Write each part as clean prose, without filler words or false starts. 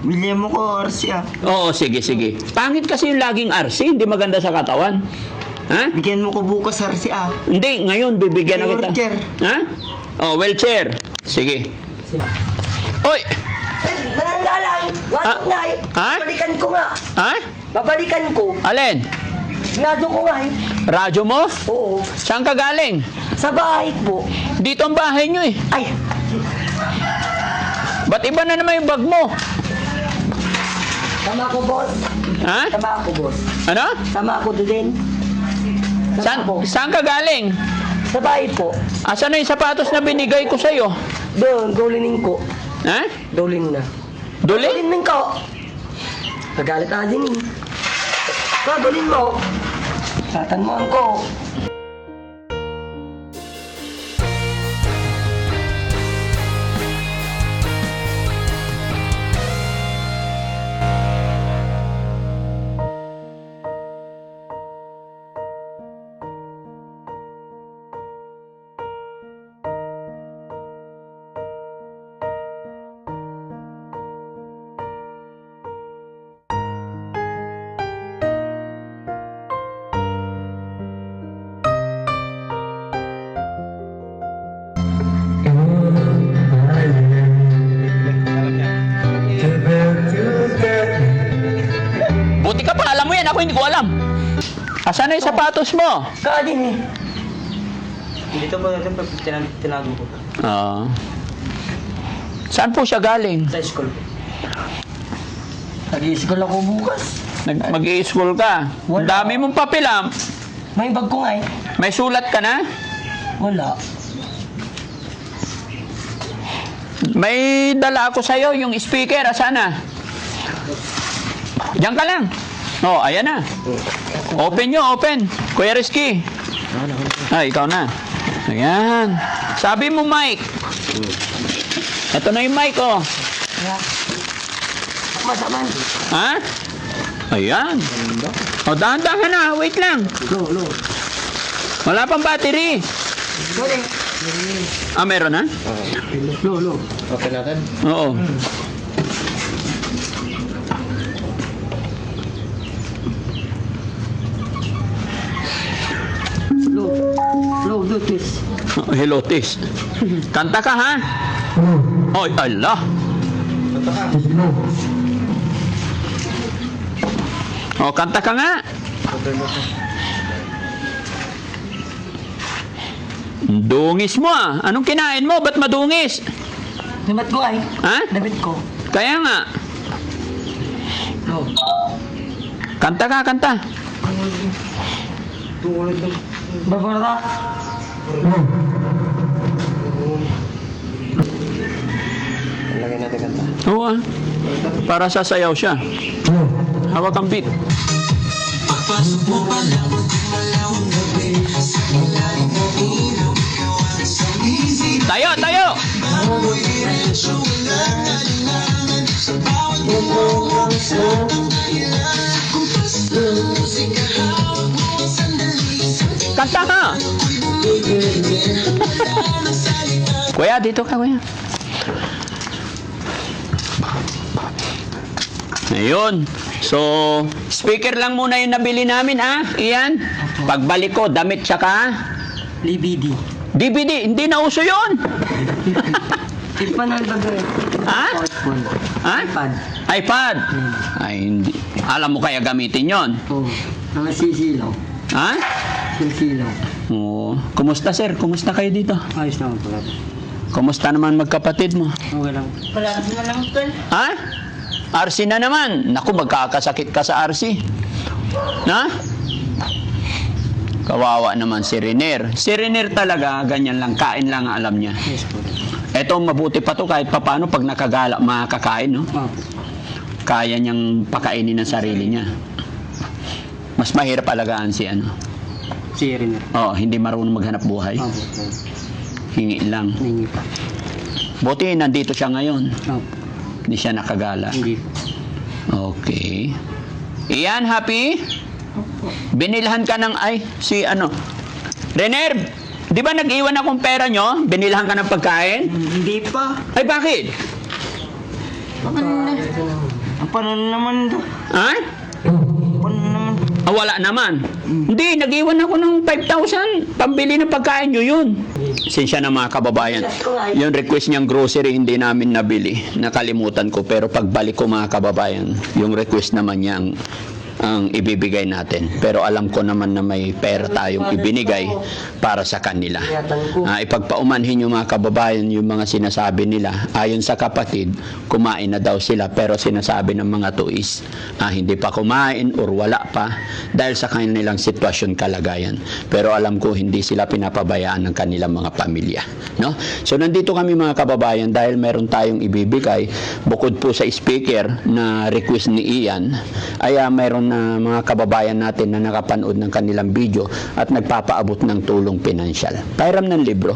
William mo ko, RC ah. Oo, sige, sige. Pangit kasi yung laging RC, hindi maganda sa katawan. Ha? Bigyan mo ko bukas, RC ah. Hindi, ngayon bibigyan na kita. Wheelchair. Ha? Oh, wheelchair. Sige. Oy! Mananda lang. Wasok na eh. Ha? Babalikan ko nga. Ha? Babalikan ko. Alin? Sinado ko nga eh. Radyo mo? Oo. Saan ka galing? Sa bahay po. Dito ang bahay nyo eh. Ay, Ba't iba na naman yung bag mo? tama ko boss. Ha? Tama ko boss. Ano? Tama ko din. Saan, Tama ko. saan ka galing? Sa bahay po. Asan na yung sapatos na binigay ko sa'yo? Doon, dulinin ko. Ha? Dulin na. Duli? Dulinin ko. Nagalit na din eh. Dulin mo. Tatanmuan ko. Buti ka pa, alam mo yan. Ako hindi ko alam. Asan na yung sapatos mo? Kadin eh. Dito po, tinago ko. Ah. Saan po siya galing? Sa school po. Nag-i-school ako bukas. Mag-i-school ka. Ang Wala. dami mong papel ah. May bag ko nga eh. May sulat ka na? Wala. May dala ako sa'yo, yung speaker. Asan na? Diyan ka lang. Oh, ayan na. Open nyo, open. Kuya Rizky. Ay, ikaw na. Ayan. Sabi mo, Mike. Ito na yung mic, oh. Masaman. Ha? Ayan. O, dahan-dahan na. Wait lang. Low. Wala pang battery. Sorry. Ah, meron na? Low. Okay natin? Oo. Low, do this. Oh, hello, Tis. Kanta ka, ha? Oy, ala. Oh, kanta ka nga. Dungis mo, ah. Anong kinain mo? Ba't madungis? Dabat ko ay. Ha? Dabat ko. Kaya nga. Low. Kanta ka, kanta. Babara. Lagay natin kanta. Oo, ah. Para sasayaw siya. Hawak ang beat. Tayo, tayo! Kanta ka! Kuya, dito ka, kuya. Ayun. So, speaker lang muna yung nabili namin, ha? Iyan. Pagbalik ko, damit tsaka DVD. DVD. Hindi na uso yun. Ipan ang bagay. Ha? Smartphone. Ha? iPad. iPad. Ay, hindi. Alam mo kaya gamitin yon. Oo. Mga sisilaw. Ha? Sisilaw. Oo. Kumusta, sir? Kumusta kayo dito? Ayos naman pala. Kumusta naman magkapatid mo? Okay lang. Wala kasi na lang ito. Ha? RC na naman. Naku, magkakasakit ka sa RC. Ha? Kawawa naman si Renier. Si Renier talaga, ganyan lang. Kain lang ang alam niya. Yes po. Eto, mabuti pa to kahit papano pag nakagala, makakain, no? Oh. Kaya niyang pakainin ng sarili niya. Mas mahirap alagaan si ano. Si Erin. Oh, hindi marunong maghanap buhay. Oh. Hingi lang. Ningi pa. Buti nandito siya ngayon. Oh. Hindi siya nakagala. Hindi. Okay. Iyan, happy? Binilhan ka ng, si ano? Rener, di ba nag-iwan akong pera nyo? Binilhan ka ng pagkain? Hindi pa. Ay, bakit? Ang paano naman to? Ha? Paano naman? Ah, wala naman. Hindi, nag-iwan ako ng 5,000. Pambili ng pagkain nyo yun. Sinsya na mga kababayan. Yung request niyang grocery, hindi namin nabili. Nakalimutan ko. Pero pagbalik ko mga kababayan, yung request naman niya ang ibibigay natin. Pero alam ko naman na may pera tayong ibinigay para sa kanila. Ipagpaumanhin yung mga kababayan yung mga sinasabi nila. Ayon sa kapatid, kumain na daw sila pero sinasabi ng mga tuis, hindi pa kumain or wala pa dahil sa kanilang sitwasyon kalagayan. Pero alam ko hindi sila pinapabayaan ng kanilang mga pamilya. No? So nandito kami mga kababayan dahil meron tayong ibibigay bukod po sa speaker na request ni Ian ay meron na mga kababayan natin na nakapanood ng kanilang video at nagpapaabot ng tulong pinansyal. Pairam ng libro.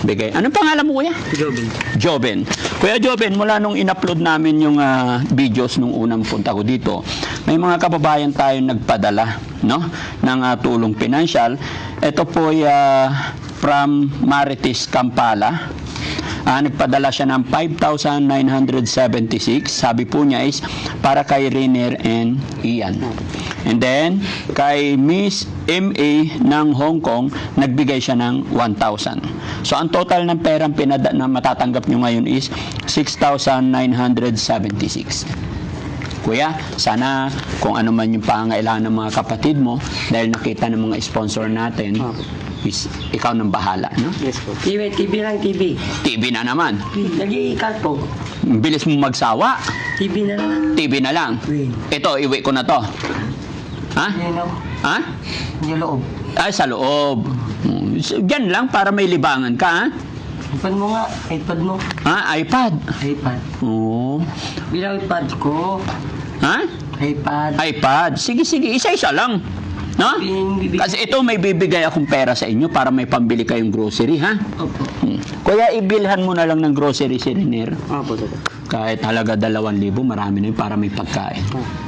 Bigay. Anong pangalan mo, kuya? Joven. Joven. Kuya Joven, mula nung in-upload namin yung videos nung unang punta ko dito, may mga kababayan tayo nagpadala, no, ng tulong pinansyal. Ito po ay from Marites, Kampala. Nagpadala siya ng 5,976. Sabi po niya is para kay Rainier and Ian. And then, kay Miss MA ng Hong Kong, nagbigay siya ng 1,000. So, ang total ng perang na matatanggap nyo ngayon is 6,976. Kuya, sana kung ano man yung pangailangan ng mga kapatid mo, dahil nakita ng mga sponsor natin, is ikaw nang bahala, no? Yes po. TV lang, TV. TV na naman. Nag-iikat po. Bilis mo magsawa. TV na lang. TV na lang. Win. Ito, iwi ko na to. Ha? Yan o. Ha? Yung loob. Ay, sa loob. Diyan lang para may libangan ka, ha? iPad mo nga. iPad mo. Ha? iPad. iPad. Oo. Bilang iPad ko. Ha? iPad. iPad. Sige, sige. Isa-isa lang. No? Kasi ito may bibigay akong pera sa inyo para may pambili kayong grocery, ha? Opo. Kaya ibilhan mo na lang ng grocery si Renier. Opo, opo. Kahit halaga 2,000, marami na yun para may pagkain.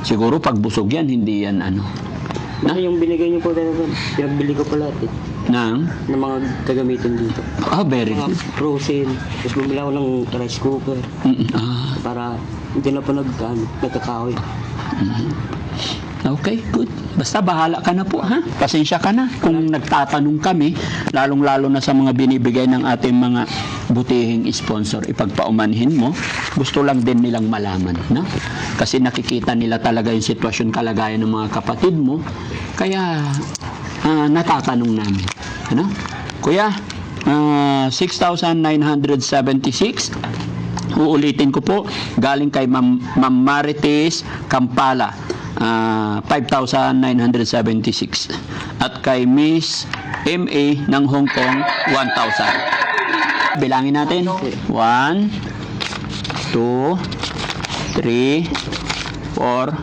Siguro pag busog yan, hindi yan ano. Kasi yung binigay niyo po talaga, pinagbili ko pa lahat Nang? ng mga gagamitin dito. Very Mga good. frozen. Tapos bumili ako ng rice cooker para hindi na po nagkakahoy. Okay, good. Basta bahala ka na po, ha? Pasensya ka na kung nagtatanong kami, lalong-lalo na sa mga binibigay ng ating mga butihing sponsor, ipagpaumanhin mo, gusto lang din nilang malaman, no? Kasi nakikita nila talaga yung sitwasyon kalagayan ng mga kapatid mo, kaya natatanong namin. Ano? Kuya, 6,976. Uulitin ko po, galing kay Ma'am Marites, Kampala. 5,976. At kay Miss MA ng Hong Kong, 1,000. Bilangin natin. 1, 2, 3, 4,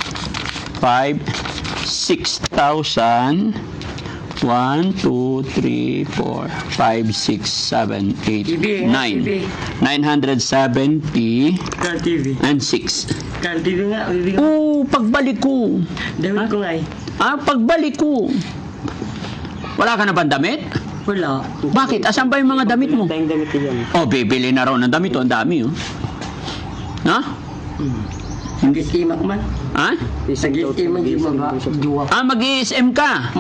5, 6,000. 1, 2, 3, 4, 5, 6, 7, 8, 9. 970 Car TV. and 6. Car TV nga. Bibigyan. Oo, pagbalik ko. Damit ko nga eh. Pagbalik ko. Wala ka na bang damit? Wala. Bakit? Asan ba yung mga damit mo? Tayong damit yan. Oh, bibili na raw ng damit. Ang dami, oh. Ha? Nag-istima ko man. Ha? Nag-istima di mo ba? Duwa. Mag-ISM ka.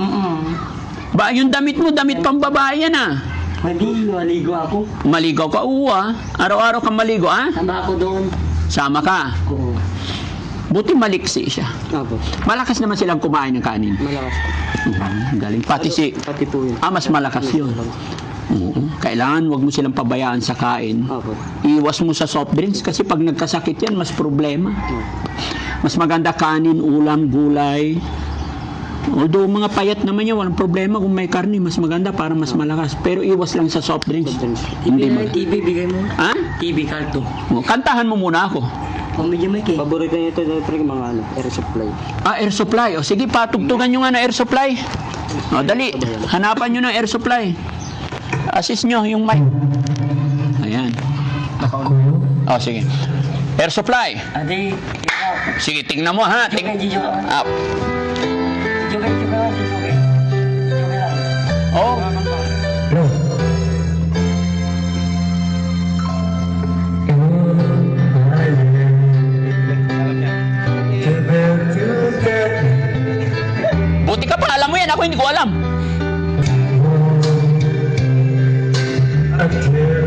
Ba, yung damit mo, damit pang babae yan, ah. Hindi, maligo ako. Maligaw ka, oo, ah. Araw-araw kang maligo, ah. Sama ako doon. Sama ka. Oo. Buti maliksi siya. Opo. Malakas naman silang kumain ng kanin. Malakas. Galing. Pati si... Pati po yun. mas malakas yun. Oo. Kailangan wag mo silang pabayaan sa kain. Opo. Iwas mo sa soft drinks kasi pag nagkasakit yan, mas problema. Mas maganda kanin, ulam, gulay. Although mga payat naman yan, walang problema kung may karne, mas maganda para mas malakas. Pero iwas lang sa soft drinks. TV na yung TV, bigay mo. Ha? TV, karto. Kantahan mo muna ako. Kung medyo may cake. Paborito niyo ito dito mga air supply. Air supply. O sige, patugtugan nyo nga na air supply. O dali, hanapan nyo ng air supply. Assist nyo yung mic. Ayan. O sige. Air supply. Adi, ikaw. Sige, tingnan mo ha. Joke, joke. Up. Joke lang, joke. Joke lang. Oh. yan, ako hindi ko alam. A tear